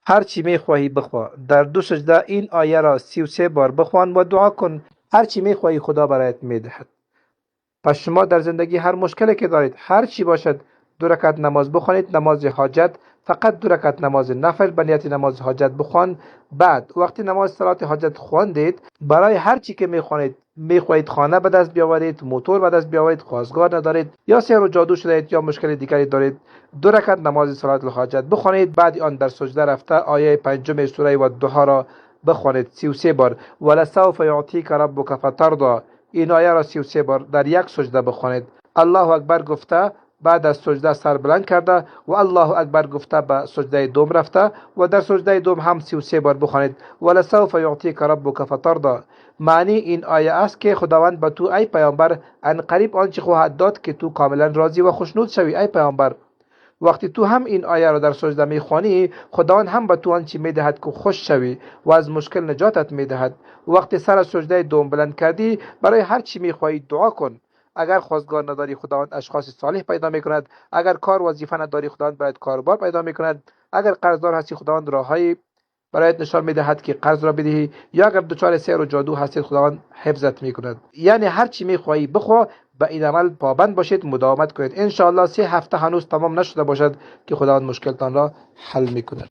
هر چی میخواهی بخوا. در 2 سجده این آیه را 33 بار بخوان و دعا کن. هر چی میخواهی خدا برایت میدهد. پس شما در زندگی هر مشکلی که دارید، هر چی باشد، 2 رکعت نماز بخوانید. نماز حاجت فقط 2 رکعت نماز نفل به نیت نماز حاجت بخوان. بعد وقتی نماز صلات حاجت خواندید، برای هر چی که میخواهید خانه به دست بیاورید، موتور به دست بیاورید، خواستگار ندارید یا سحر و جادو شدید یا مشکل دیگری دارید، 2 رکعت نماز صلات الحاجت بخوانید. بعد آن در سجده رفته آیه 5 سوره والضحی را بخوانید 33 بار. ولسوف یعطیک ربک فترضی. این آیه را 33 بار در یک سجده بخوانید. الله اکبر گفته بعد از سجده سر بلند کرده و الله اکبر گفته به سجده دوم رفته و در سجده دوم هم 33 بار بخوانید. ولسوف یعطیک ربک فترضی. معنی این آیه است که خداوند به تو ای پیامبر ان قریب آنچه خواهد داد که تو کاملا راضی و خوشنود شوی. ای پیامبر، وقتی تو هم این آیه را در سجده میخوانی، خداوند هم به تو آنچه میدهد که خوش شوی و از مشکل نجاتت میدهد. وقتی سر از سجده دوم بلند کردی، برای هر چی میخواهی دعا کن. اگر خواستگار نداری، خداوند اشخاص صالح پیدا میکند. اگر کار وظیفه نداری، خداوند برایت کاربار پیدا میکند. اگر قرضدار هستی، خداوند راههای برایت نشان میدهد که قرض را بدهی. یا اگر دچار سحر و جادو هستید، خداوند حفظت میکند. یعنی هر چی میخواهی بخوا. به این عمل پابند باشید، مداومت کنید. ان شاء الله 3 هفته هنوز تمام نشده باشد که خداوند مشکلتان را حل میکند.